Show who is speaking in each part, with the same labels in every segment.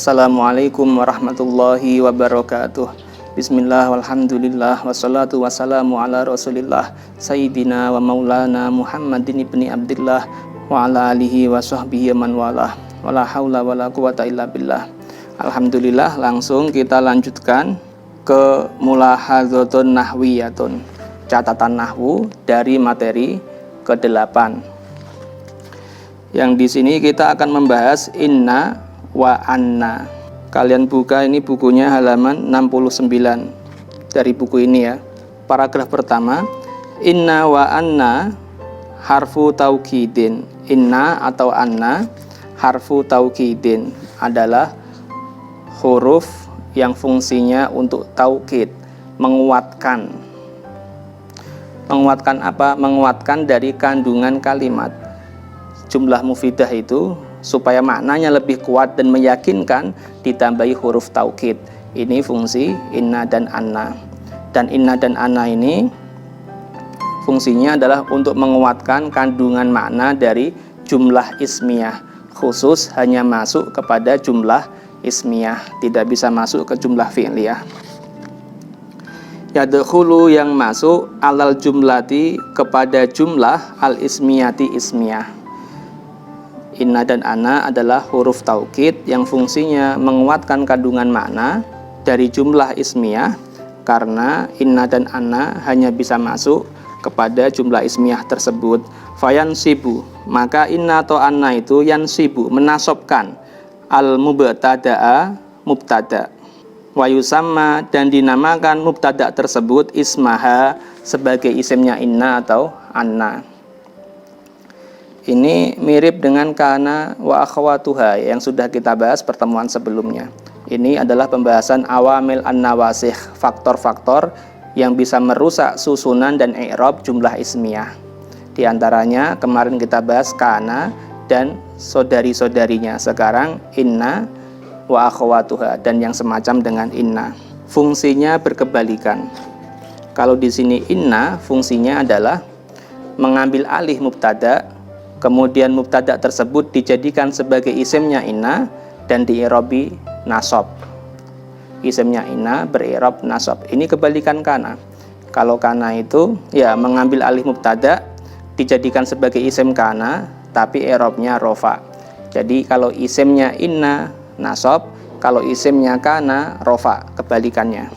Speaker 1: Assalamualaikum warahmatullahi wabarakatuh. Bismillah walhamdulillah wassalatu wassalamu ala rasulillah Sayyidina wa maulana Muhammadin ibni Abdillah wa ala alihi wa sahbihi man walah. Wala hawla wala quwata illa billah. Alhamdulillah, langsung kita lanjutkan ke mulahadzatun nahwiyatun, catatan nahwu dari materi ke-8. Yang di sini kita akan membahas inna wa anna. Kalian buka ini bukunya halaman 69 dari buku ini ya. Paragraf pertama, inna wa anna harfu taukidin. Inna atau anna harfu taukidin adalah huruf yang fungsinya untuk taukid, menguatkan. Menguatkan apa? Menguatkan dari kandungan kalimat. Jumlah mufidah itu supaya maknanya lebih kuat dan meyakinkan ditambahi huruf taukid. Ini fungsi inna dan anna. Dan inna dan anna ini fungsinya adalah untuk menguatkan kandungan makna dari jumlah ismiyah. Khusus hanya masuk kepada jumlah ismiyah, tidak bisa masuk ke jumlah fi'liyah. Yadkhulu yang masuk alal jumlati kepada jumlah al ismiyati ismiyah. Inna dan anna adalah huruf taukid yang fungsinya menguatkan kandungan makna dari jumlah ismiyah, karena inna dan anna hanya bisa masuk kepada jumlah ismiyah tersebut. Fayansibu, maka inna atau anna itu yansibu, menasobkan al mubtada'a mubtada, wa yusamma, dan dinamakan mubtada tersebut ismaha, sebagai isimnya inna atau anna. Ini mirip dengan kana wa akhwatuha yang sudah kita bahas pertemuan sebelumnya. Ini adalah pembahasan awamil an-nawasikh, faktor-faktor yang bisa merusak susunan dan i'rab jumlah ismiyah. Di antaranya kemarin kita bahas kana dan saudari-saudarinya. Sekarang inna wa akhwatuha dan yang semacam dengan inna. Fungsinya berkebalikan. Kalau di sini inna fungsinya adalah mengambil alih mubtada, kemudian mubtada tersebut dijadikan sebagai isimnya inna dan di'irobi nasab. Isimnya inna berirob nasab. Ini kebalikan kana. Kalau kana itu ya mengambil alih mubtada dijadikan sebagai isim kana, tapi i'robnya rofa. Jadi kalau isimnya inna nasab, kalau isimnya kana rofa, kebalikannya.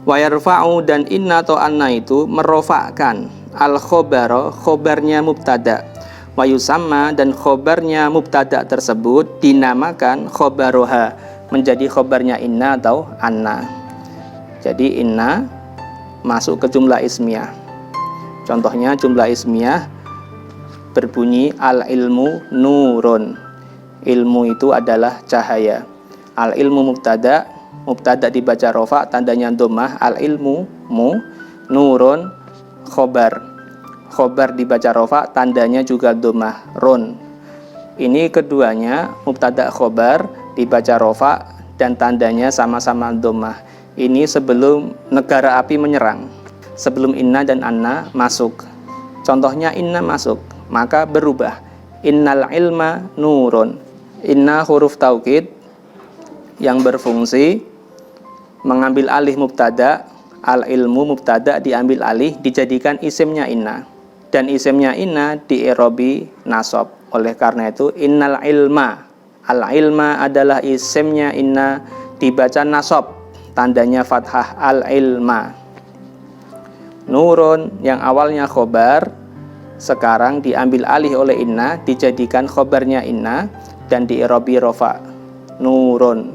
Speaker 1: Wa yarfa'u, dan inna atau anna itu merofakkan al-khobaro, khobarnya mubtada, wa yusamma, dan khobarnya mubtada tersebut dinamakan khobaroha, menjadi khobarnya inna atau anna. Jadi inna masuk ke jumlah ismiyah. Contohnya jumlah ismiyah berbunyi al-ilmu nurun. Ilmu itu adalah cahaya. Al-ilmu mubtada, mubtada dibaca rofa, tandanya dhammah, al-ilmu mu, nurun khobar. Khobar dibaca rofa, tandanya juga dhammah, ron. Ini keduanya mubtada khobar dibaca rofa dan tandanya sama-sama dhammah. Ini sebelum negara api menyerang, sebelum inna dan anna masuk. Contohnya inna masuk, maka berubah innal ilma nurun. Inna huruf taukid yang berfungsi mengambil alih mubtada, al ilmu mubtada diambil alih dijadikan isimnya inna, dan isimnya inna di'irobi nasab. Oleh karena itu innal ilma, al ilma adalah isimnya inna, dibaca nasab, tandanya fathah, al ilma. Nurun yang awalnya khobar sekarang diambil alih oleh inna, dijadikan khobarnya inna dan di'irobi rofa, nurun.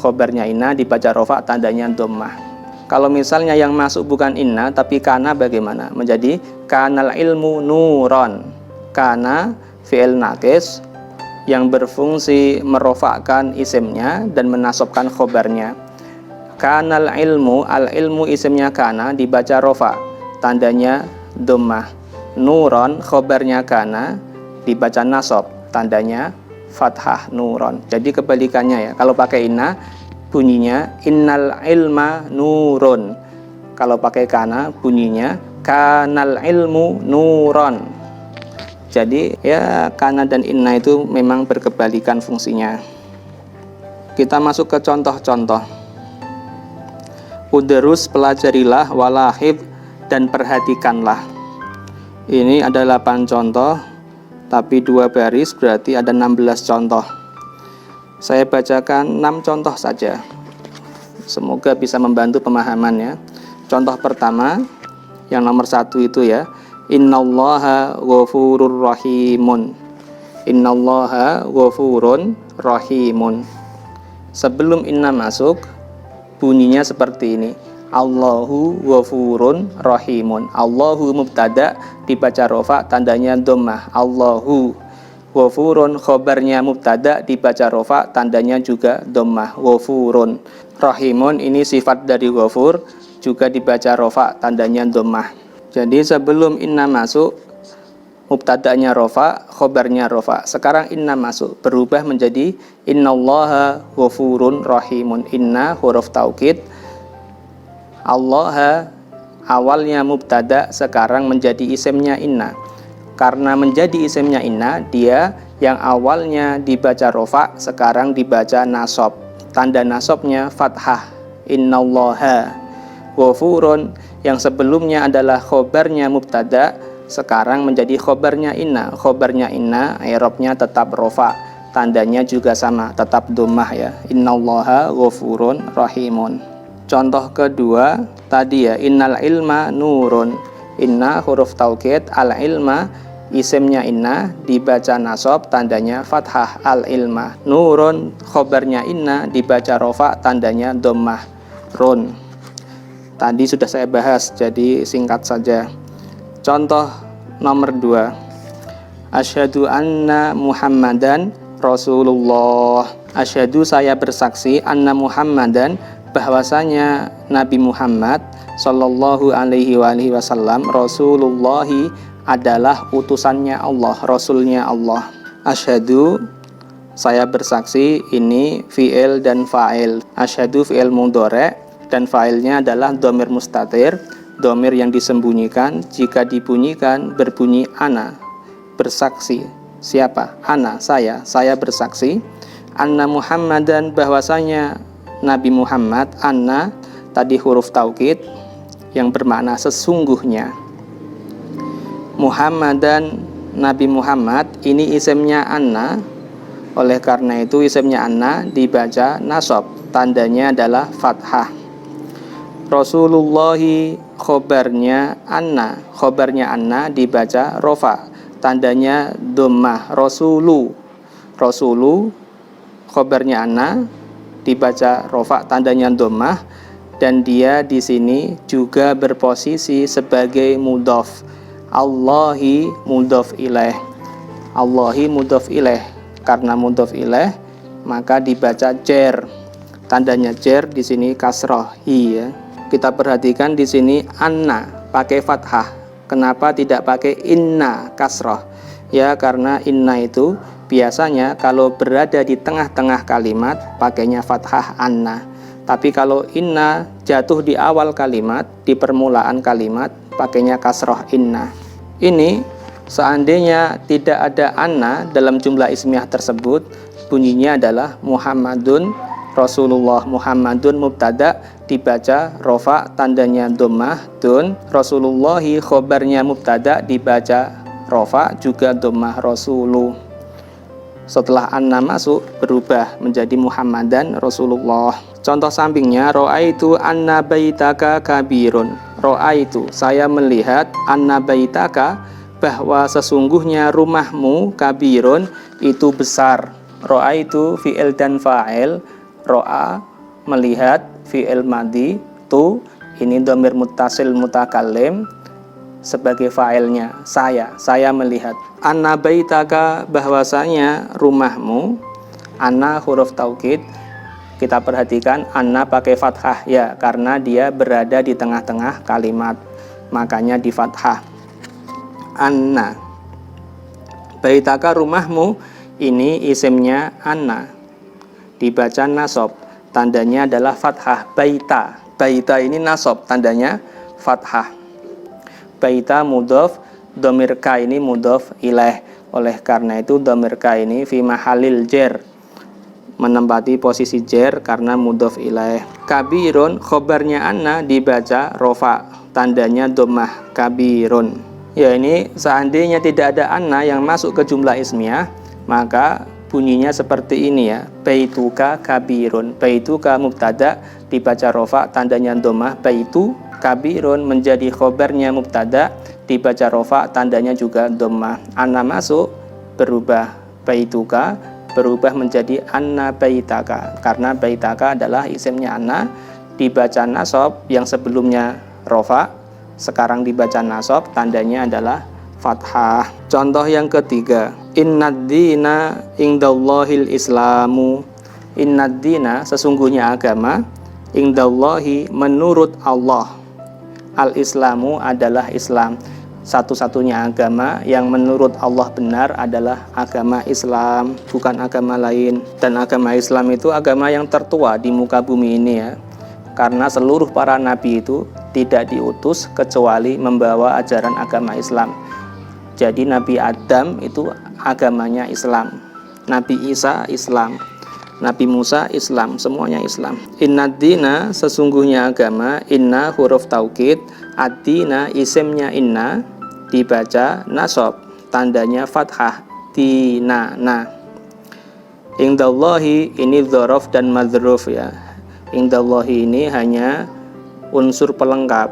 Speaker 1: Khobarnya inna dibaca rofa, tandanya dhammah. Kalau misalnya yang masuk bukan inna tapi kana, bagaimana? Menjadi kanal ilmu nuron. Kana fi'il naqis yang berfungsi merofakkan isimnya dan menasabkan khobarnya. Kanal ilmu, al ilmu isimnya kana dibaca rofa, tandanya dhammah. Nuron khobarnya kana dibaca nasab, tandanya fathah, nuron. Jadi kebalikannya ya. Kalau pakai inna bunyinya innal ilma nurun. Kalau pakai kana bunyinya kanal ilmu nuron. Jadi ya kana dan inna itu memang berkebalikan fungsinya. Kita masuk ke contoh-contoh. Udrus, pelajarilah, walahib, dan perhatikanlah. Ini ada 8 contoh, tapi 2 baris berarti ada 16 contoh. Saya bacakan 6 contoh saja. Semoga bisa membantu pemahamannya. Contoh pertama, yang nomor 1 itu ya. Innallaha ghafurur rahimun. Innallaha ghafurun rahimun. Sebelum inna masuk, bunyinya seperti ini. Allahu ghafurun rahimun. Allahu mubtada, dibaca rofa, tandanya dhammah. Allahu ghafurun, khobarnya mubtada, dibaca rofa, tandanya juga dhammah. Ghafurun. Rahimun ini sifat dari ghafur, juga dibaca rofa, tandanya dhammah. Jadi sebelum inna masuk, mubtada'nya rofa, khobarnya rofa. Sekarang inna masuk, berubah menjadi innallaha ghafurun rahimun. Inna huruf taukid, Allah awalnya mubtada, sekarang menjadi isimnya inna. Karena menjadi isimnya inna, dia yang awalnya dibaca rofa, sekarang dibaca nasob. Tanda nasobnya fathah. Innallaha ghafurun, yang sebelumnya adalah khobarnya mubtada, sekarang menjadi khobarnya inna. Khobarnya inna, i'rabnya tetap rofa, tandanya juga sama, tetap dhammah ya. Innallaha ghafurun rahimun. Contoh kedua tadi ya, innal ilma nurun. Inna huruf taukid, al ilma isimnya inna, dibaca nasob, tandanya fathah. Al ilma. Nurun khobarnya inna, dibaca rofa, tandanya dhammah. Run. Tadi sudah saya bahas, jadi singkat saja. Contoh nomor 2. Asyhadu anna Muhammadan Rasulullah. Asyhadu, saya bersaksi, anna Muhammadan, bahwasanya Nabi Muhammad sallallahu alaihi wasallam, Rasulullahi, adalah utusannya Allah, rasulnya Allah. Asyhadu, saya bersaksi, ini fi'il dan fa'il. Asyhadu fi'il mudhari' dan fa'ilnya adalah dhamir mustatir, dhamir yang disembunyikan. Jika dibunyikan berbunyi ana, bersaksi. Siapa? Ana, saya bersaksi. Anna Muhammadan, bahwasanya Nabi Muhammad. Anna tadi huruf taukid yang bermakna sesungguhnya. Muhammadan, Nabi Muhammad, ini isimnya anna. Oleh karena itu isimnya anna dibaca nasob, tandanya adalah fathah. Rasulullahi khobarnya anna. Khobarnya anna dibaca rofa, tandanya dhammah. Rasulu khobarnya anna, dibaca rofa, tandanya dhammah, dan dia di sini juga berposisi sebagai mudhof. Allahi mudhof ilaih. Allahi mudhof ilaih. Karena mudhof ilaih maka dibaca jer. Tandanya jer di sini kasroh hi ya. Kita perhatikan di sini anna pakai fathah. Kenapa tidak pakai inna kasroh? Ya karena inna itu biasanya kalau berada di tengah-tengah kalimat pakainya fathah anna. Tapi kalau inna jatuh di awal kalimat, di permulaan kalimat, pakainya kasroh inna. Ini seandainya tidak ada anna dalam jumlah ismiyah tersebut, bunyinya adalah Muhammadun Rasulullah. Muhammadun mubtada, dibaca rofa, tandanya dhammah dun. Rasulullahi khobarnya mubtada, dibaca rofa, juga dhammah rasulu. Setelah anna masuk berubah menjadi Muhammadan Rasulullah. Contoh sampingnya, ro'aitu anna baitaka kabirun. Ro'aitu, saya melihat, anna baitaka, bahwa sesungguhnya rumahmu, kabirun, itu besar. Ro'aitu fi'il dan fa'il. Ro'a melihat, fi'il madhi, tu ini dhamir muttasil mutakallim, sebagai fa'ilnya saya melihat. Anna baitaka, bahwasanya rumahmu. Anna huruf taukid, kita perhatikan anna pakai fathah ya, karena dia berada di tengah-tengah kalimat, makanya di fathah. Anna baitaka, rumahmu, ini isimnya anna, dibaca nasob, tandanya adalah fathah. Baita, baita ini nasob, tandanya fathah. Baita mudhof, dhamir ka ini mudhof ilaih. Oleh karena itu dhamir ka ini fi mahalil jer, menempati posisi jer karena mudhof ilaih. Kabirun khobarnya anna dibaca rofa, tandanya dhammah kabirun. Ya, ini seandainya tidak ada anna yang masuk ke jumlah ismiyah, maka bunyinya seperti ini ya. Baituka kabirun. Baituka mubtada dibaca rofa, tandanya dhammah. Baitu kabirun menjadi khobarnya mubtada dibaca rofa, tandanya juga dhammah. Anna masuk berubah baituka berubah menjadi anna baitaka, karena baitaka adalah isimnya anna, dibaca nasab yang sebelumnya rofa, sekarang dibaca nasab, tandanya adalah fathah. Contoh yang ketiga, innad dina indallahil islamu. Innad dina sesungguhnya agama, indallahi menurut Allah, al islamu adalah Islam. Satu-satunya agama yang menurut Allah benar adalah agama Islam, bukan agama lain. Dan agama Islam itu agama yang tertua di muka bumi ini ya. Karena seluruh para nabi itu tidak diutus kecuali membawa ajaran agama Islam. Jadi Nabi Adam itu agamanya Islam, Nabi Isa Islam, Nabi Musa Islam, semuanya Islam. Innad dina sesungguhnya agama, inna huruf taukid, ad-dina isimnya inna dibaca nasab, tandanya fathah, dina. Nah, indallahi ini dzaraf dan madzruf ya. Indallahi ini hanya unsur pelengkap,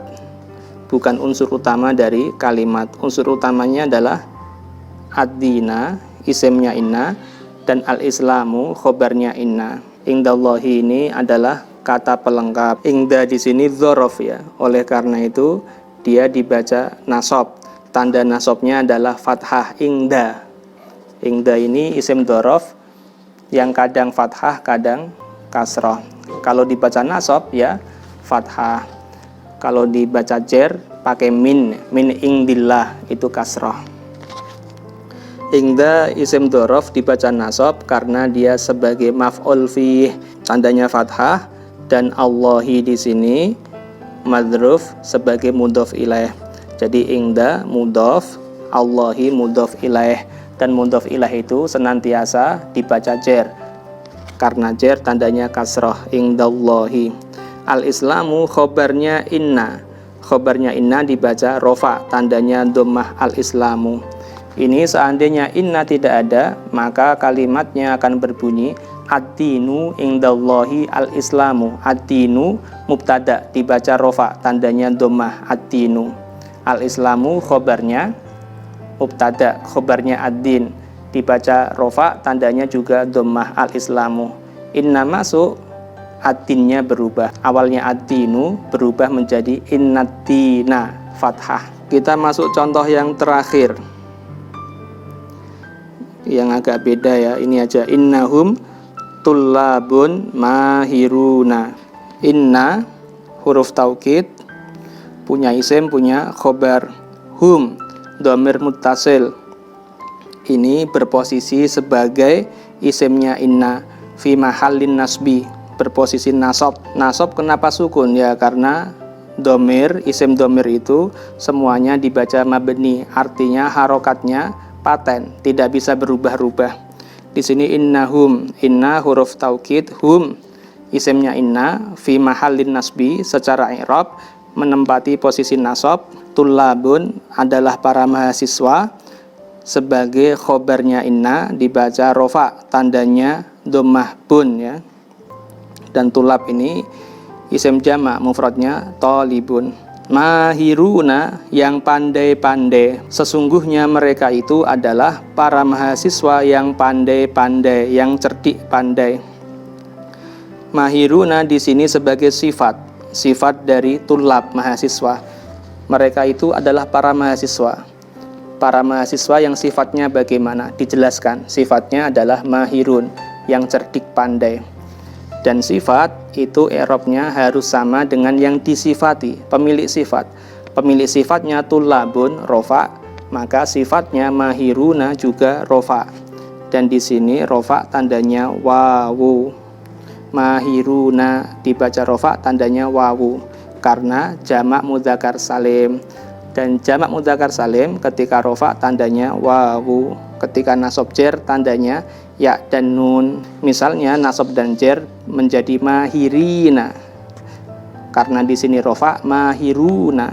Speaker 1: bukan unsur utama dari kalimat. Unsur utamanya adalah ad-dina, isimnya inna, dan al-islamu, khobarnya inna. Indallahi ini adalah kata pelengkap. Ingda di sini dzaraf ya. Oleh karena itu dia dibaca nasab. Tanda nasabnya adalah fathah ingda. Ingda ini isim dzaraf yang kadang fathah, kadang kasrah. Kalau dibaca nasab ya fathah. Kalau dibaca jer pakai min indillah itu kasrah. Ingda isim dzaraf dibaca nasab karena dia sebagai maf'ul fih, tandanya fathah, dan Allahi di sini madzruf sebagai mudhof ilaih. Jadi ingda mudhof, Allahi mudhof ilaih, dan mudhof ilaih itu senantiasa dibaca jer karena jer tandanya kasrah. Indallahi. Al-islamu khobarnya inna. Khobarnya inna dibaca rofa, tandanya dhammah al-islamu. Ini seandainya inna tidak ada, maka kalimatnya akan berbunyi ad-dinu indallahi al-islamu. Ad-dinu mubtada dibaca rofa, tandanya dhammah ad-dinu. Al-islamu khobarnya mubtada, khobarnya ad-din dibaca rofa, tandanya juga dhammah al-islamu. Inna masuk, ad-dinnya berubah. Awalnya ad-dinu berubah menjadi innad-dina, fathah. Kita masuk contoh yang terakhir, yang agak beda ya. Ini aja, innahum tullabun mahiruna. Inna huruf taukid, punya isim, punya khobar. Hum dhamir muttasil, ini berposisi sebagai isimnya inna, fi mahallin nasbi, berposisi nasab. Nasab kenapa sukun? Ya karena dhamir, isim dhamir itu semuanya dibaca mabni, artinya harokatnya paten, tidak bisa berubah-ubah. Di sini innahum, inna huruf taukid, hum isimnya inna, fi mahallin nasbi, secara i'rab menempati posisi nasab. Tullabun adalah para mahasiswa, sebagai khobarnya inna dibaca rofa, tandanya dhammah bun ya. Dan tulab ini isim jamak, mufradnya thalibun. Mahiruna yang pandai-pandai, sesungguhnya mereka itu adalah para mahasiswa yang pandai-pandai, yang cerdik pandai. Mahiruna di sini sebagai sifat dari tulab, mahasiswa. Mereka itu adalah para mahasiswa. Para mahasiswa yang sifatnya bagaimana? Dijelaskan, sifatnya adalah mahirun, yang cerdik pandai. Dan sifat itu i'rabnya harus sama dengan yang disifati, pemilik sifat. Pemilik sifatnya tulabun rofa, maka sifatnya mahiruna juga rofa. Dan di sini rofa tandanya wawu. Mahiruna dibaca rofa, tandanya wawu karena jamak mudzakkar salim. Dan jamak mudzakkar salim ketika rofa tandanya wawu, ketika nasab jer tandanya ya dan nun. Misalnya nasab dan jer menjadi mahirina, karena di sini rofa mahiruna.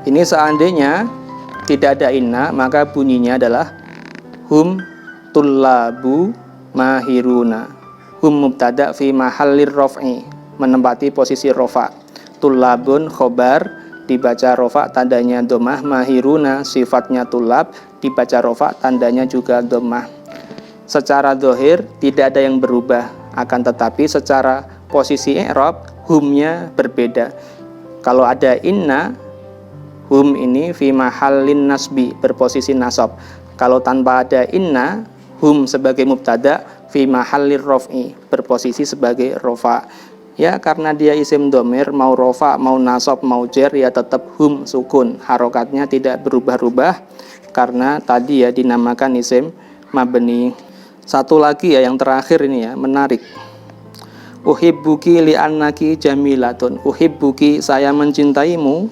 Speaker 1: Ini seandainya tidak ada inna, maka bunyinya adalah hum tullabu mahiruna. Hum mubtada fi mahallir raf'i, menempati posisi rofa. Tullabun khobar, dibaca rofa tandanya domah. Mahiruna sifatnya tulab, dibaca rofa tandanya juga domah. Secara dohir tidak ada yang berubah, akan tetapi secara posisi i'rab humnya berbeda. Kalau ada inna, hum ini fi mahallin nasbi, berposisi nasab. Kalau tanpa ada inna, hum sebagai mubtada fi mahallir raf'i, berposisi sebagai rofa. Ya, karena dia isim domir, mau rofa, mau nasab, mau jer, ya tetap hum sukun. Harokatnya tidak berubah-ubah karena tadi ya dinamakan isim mabni. Satu lagi ya, yang terakhir ini ya, menarik. Uhibbuki li'annaki jamilatun. Uhibbuki, saya mencintaimu,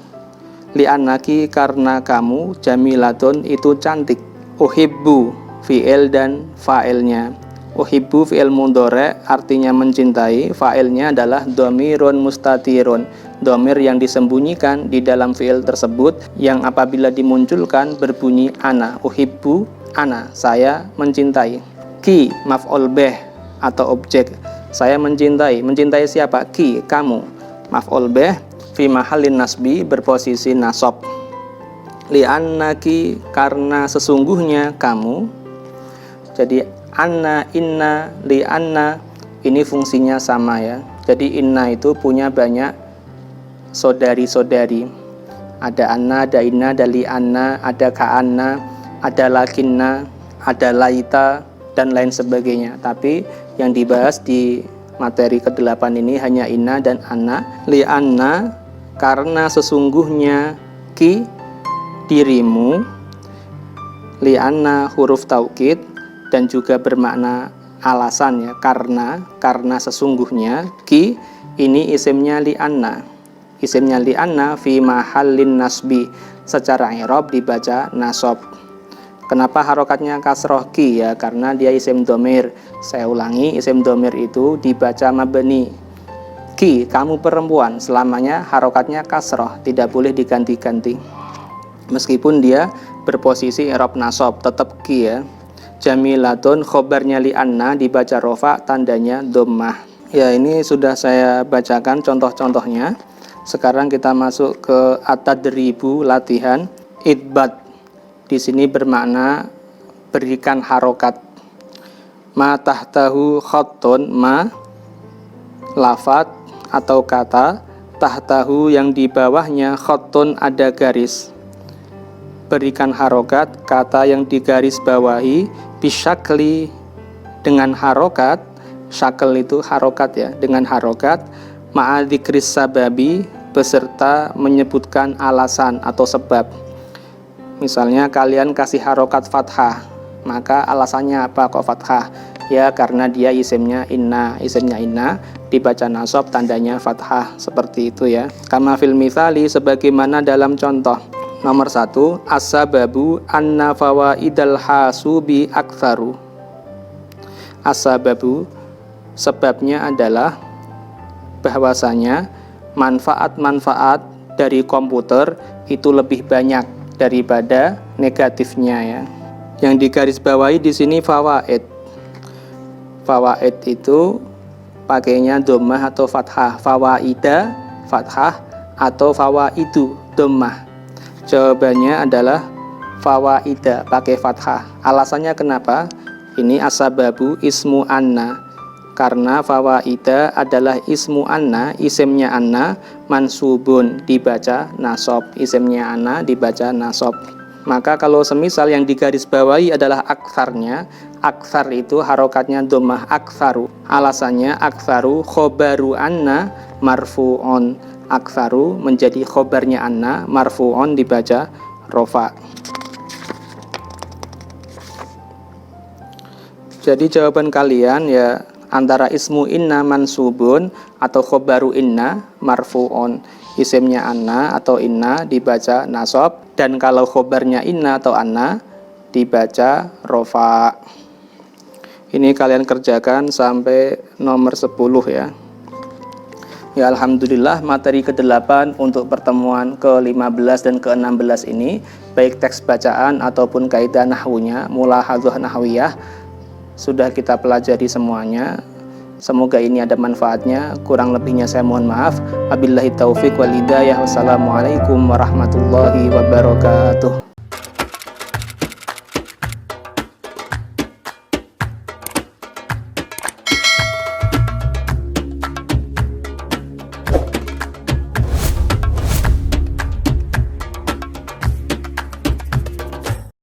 Speaker 1: li'annaki, karena kamu, jamilatun, itu cantik. Uhibbu fi'il dan fa'ilnya. Uhibbu fi'il mudhari, artinya mencintai, fa'ilnya adalah dhamirun mustatirun, dhamir yang disembunyikan di dalam fi'il tersebut, yang apabila dimunculkan berbunyi ana. Uhibbu ana, saya mencintai. Ki maf'ul bih atau objek, saya mencintai. Mencintai siapa? Ki, kamu. Maf'ul bih fi mahallin nasbi, berposisi nasab. Li'annaki, karena sesungguhnya kamu. Jadi anna, inna, li'anna, ini fungsinya sama ya. Jadi inna itu punya banyak saudari-saudari. Ada anna, ada inna, ada li'anna, ada ka'anna, ada lakinna, ada laita, dan lain sebagainya. Tapi yang dibahas di materi ke-8 ini hanya inna dan anna. Li'anna, karena sesungguhnya, ki, dirimu. Li'anna huruf taukid dan juga bermakna alasan ya, karena sesungguhnya. Ki ini isimnya li'anna. Isimnya li'anna fi mahallin nasbi, secara i'rab dibaca nasab. Kenapa harokatnya kasroh ki ya? Karena dia isim domir. Saya ulangi, isim domir itu dibaca mabni. Ki, kamu perempuan, selamanya harokatnya kasroh, tidak boleh diganti-ganti. Meskipun dia berposisi i'rab nasab, tetap ki ya. Jamilatun, khobarnya li'anna, dibaca rofa, tandanya dhammah. Ya, ini sudah saya bacakan contoh-contohnya. Sekarang kita masuk ke at-tadribu, latihan. Idbat di sini bermakna berikan harokat. Ma tahtahu khattun, ma lafat atau kata, tahtahu yang di bawahnya, khattun ada garis. Berikan harokat kata yang digaris bawahi, bisyakli, dengan harokat. Syakl itu harokat ya, dengan harokat, ma'adzikris sababi, beserta menyebutkan alasan atau sebab. Misalnya kalian kasih harokat fathah, maka alasannya apa kok fathah? Ya karena dia isimnya inna. Isimnya inna dibaca nasab, tandanya fathah, seperti itu ya. Kama fil mithali, sebagaimana dalam contoh. Nomor 1, as-sababu anna fawaidal hasubi aktsaru. As-sababu, sebabnya adalah bahwasanya manfaat-manfaat dari komputer itu lebih banyak daripada negatifnya ya. Yang digarisbawahi di sini fawaid. Fawaid itu pakainya dhammah atau fathah. Fawaida fathah atau fawaidu dhammah. Jawabannya adalah fawaida pakai fathah. Alasannya kenapa? Ini as-sababu ismu anna. Karena fawaida adalah ismu anna, isimnya anna, mansubun, dibaca nasab. Isimnya anna dibaca nasab. Maka kalau semisal yang digarisbawahi adalah aktsarnya, aktsar itu harokatnya dhammah, aktsaru. Alasannya aktsaru khobaru anna marfu'un. Aktsaru menjadi khobarnya anna, marfu'un dibaca rofa. Jadi jawaban kalian ya antara ismu inna mansubun atau khobaru inna marfu'un. Isimnya anna atau inna dibaca nasab, dan kalau khobarnya inna atau anna dibaca rofa. Ini kalian kerjakan sampai nomor 10 ya. Ya alhamdulillah, materi ke-8 untuk pertemuan ke-15 dan ke-16 ini, baik teks bacaan ataupun kaidah nahwunya, mulahadzah nahwiyah, sudah kita pelajari semuanya. Semoga ini ada manfaatnya. Kurang lebihnya saya mohon maaf. Wabillahi taufik wal hidayah. Wassalamualaikum warahmatullahi wabarakatuh.